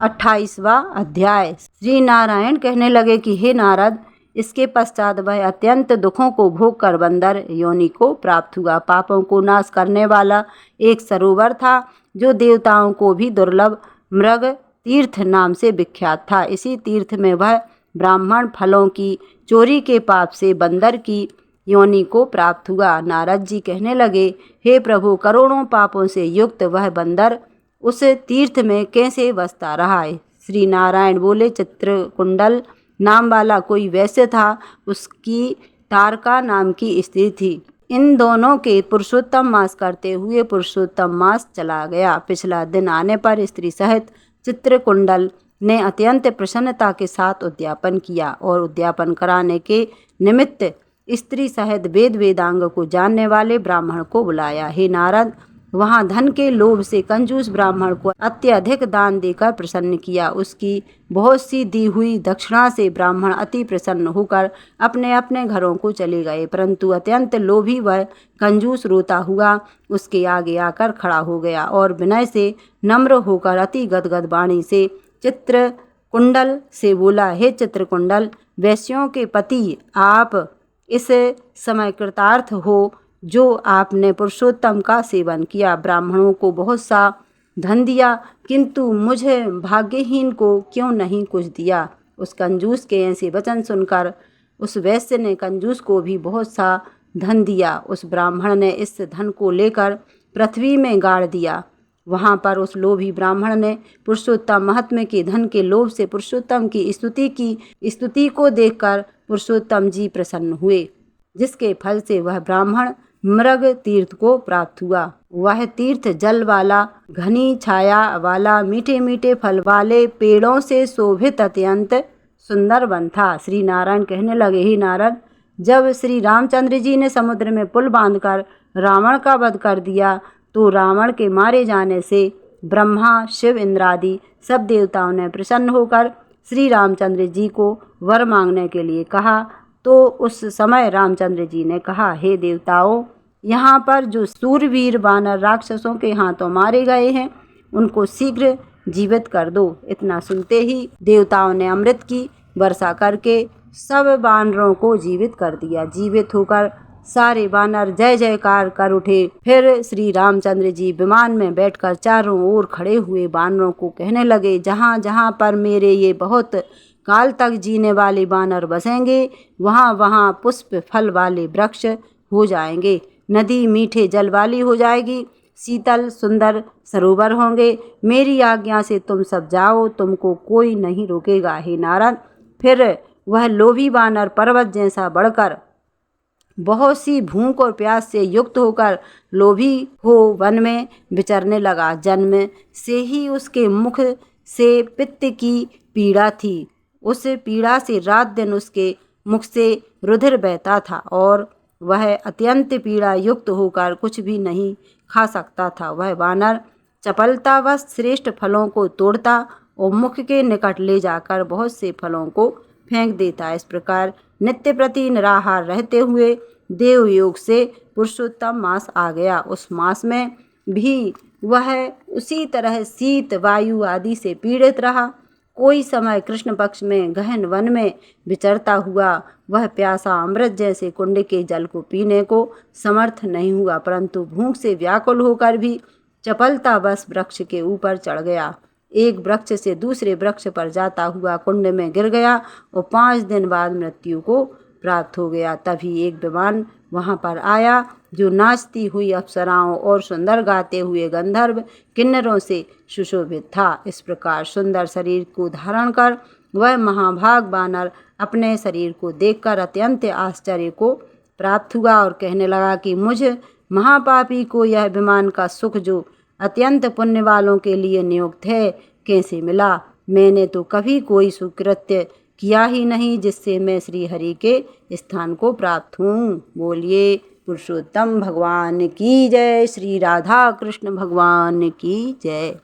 28वां अध्याय। श्री नारायण कहने लगे कि हे नारद, इसके पश्चात वह अत्यंत दुखों को भोग कर बंदर योनि को प्राप्त हुआ। पापों को नाश करने वाला एक सरोवर था जो देवताओं को भी दुर्लभ मृग तीर्थ नाम से विख्यात था। इसी तीर्थ में वह ब्राह्मण फलों की चोरी के पाप से बंदर की योनि को प्राप्त हुआ। नारद जी कहने लगे, हे प्रभु, करोड़ों पापों से युक्त वह बंदर उस तीर्थ में कैसे बसता रहा है? श्री नारायण बोले, चित्रकुंडल नाम वाला कोई वैश्य था, उसकी तारका नाम की स्त्री थी। इन दोनों के पुरुषोत्तम मास करते हुए पुरुषोत्तम मास चला गया। पिछला दिन आने पर स्त्री सहित चित्रकुंडल ने अत्यंत प्रसन्नता के साथ उद्यापन किया और उद्यापन कराने के निमित्त स्त्री सहित वेद वेदांग को जानने वाले ब्राह्मण को बुलाया। हे नारद, वहाँ धन के लोभ से कंजूस ब्राह्मण को अत्यधिक दान देकर प्रसन्न किया। उसकी बहुत सी दी हुई दक्षिणा से ब्राह्मण अति प्रसन्न होकर अपने अपने घरों को चले गए, परंतु अत्यंत लोभी वह कंजूस रोता हुआ उसके आगे आकर खड़ा हो गया और विनय से नम्र होकर अति गदगद वाणी से चित्रकुंडल से बोला, हे चित्रकुंडल, वैश्यों के पति, आप इस समय कृतार्थ हो जो आपने पुरुषोत्तम का सेवन किया। ब्राह्मणों को बहुत सा धन दिया, किंतु मुझे भाग्यहीन को क्यों नहीं कुछ दिया? उस कंजूस के ऐसे वचन सुनकर उस वैश्य ने कंजूस को भी बहुत सा धन दिया। उस ब्राह्मण ने इस धन को लेकर पृथ्वी में गाड़ दिया। वहाँ पर उस लोभी ब्राह्मण ने पुरुषोत्तम महात्म्य के धन के लोभ से पुरुषोत्तम की स्तुति को देखकर पुरुषोत्तम जी प्रसन्न हुए, जिसके फल से वह ब्राह्मण मृग तीर्थ को प्राप्त हुआ। वह तीर्थ जल वाला, घनी छाया वाला, मीठे मीठे फल वाले पेड़ों से शोभित अत्यंत सुंदर वन था। श्री नारायण कहने लगे, हे नारद, जब श्री रामचंद्र जी ने समुद्र में पुल बांधकर रावण का वध कर दिया तो रावण के मारे जाने से ब्रह्मा, शिव, इंद्रादि सब देवताओं ने प्रसन्न होकर श्री रामचंद्र जी को वर मांगने के लिए कहा। तो उस समय रामचंद्र जी ने कहा, हे देवताओं, यहाँ पर जो सूरवीर वानर राक्षसों के हाथों मारे गए हैं उनको शीघ्र जीवित कर दो। इतना सुनते ही देवताओं ने अमृत की वर्षा करके सब वानरों को जीवित कर दिया। जीवित होकर सारे वानर जय जयकार कर उठे। फिर श्री रामचंद्र जी विमान में बैठकर चारों ओर खड़े हुए वानरों को कहने लगे, जहाँ जहाँ पर मेरे ये बहुत काल तक जीने वाले वानर बसेंगे, वहाँ वहाँ पुष्प फल वाले वृक्ष हो जाएंगे, नदी मीठे जल वाली हो जाएगी, शीतल सुंदर सरोवर होंगे। मेरी आज्ञा से तुम सब जाओ, तुमको कोई नहीं रोकेगा। हे नारद, फिर वह लोभी वानर पर्वत जैसा बढ़कर बहुत सी भूख और प्यास से युक्त होकर लोभी हो वन में विचरने लगा। जन्म से ही उसके मुख से पित्त की पीड़ा थी। उस पीड़ा से रात दिन उसके मुख से रुधिर बहता था और वह अत्यंत पीड़ा युक्त होकर कुछ भी नहीं खा सकता था। वह वानर चपलतावश श्रेष्ठ फलों को तोड़ता और मुख के निकट ले जाकर बहुत से फलों को फेंक देता। इस प्रकार नित्य प्रति निराहार रहते हुए देवयोग से पुरुषोत्तम मास आ गया। उस मास में भी वह उसी तरह शीत वायु आदि से पीड़ित रहा। कोई समय कृष्ण पक्ष में गहन वन में विचरता हुआ वह प्यासा अमृत जैसे कुंड के जल को पीने को समर्थ नहीं हुआ, परंतु भूख से व्याकुल होकर भी चपलतावश वृक्ष के ऊपर चढ़ गया। एक वृक्ष से दूसरे वृक्ष पर जाता हुआ कुंड में गिर गया और 5 दिन बाद मृत्यु को प्राप्त हो गया। तभी एक विमान वहाँ पर आया जो नाचती हुई अप्सराओं और सुंदर गाते हुए गंधर्व किन्नरों से सुशोभित था। इस प्रकार सुंदर शरीर को धारण कर वह महाभाग वानर अपने शरीर को देखकर अत्यंत आश्चर्य को प्राप्त हुआ और कहने लगा कि मुझ महापापी को यह विमान का सुख जो अत्यंत पुण्य वालों के लिए नियुक्त है कैसे मिला? मैंने तो कभी कोई सुकृत्य किया ही नहीं जिससे मैं श्री हरि के स्थान को प्राप्त हूँ। बोलिए पुरुषोत्तम भगवान की जय। श्री राधा कृष्ण भगवान की जय।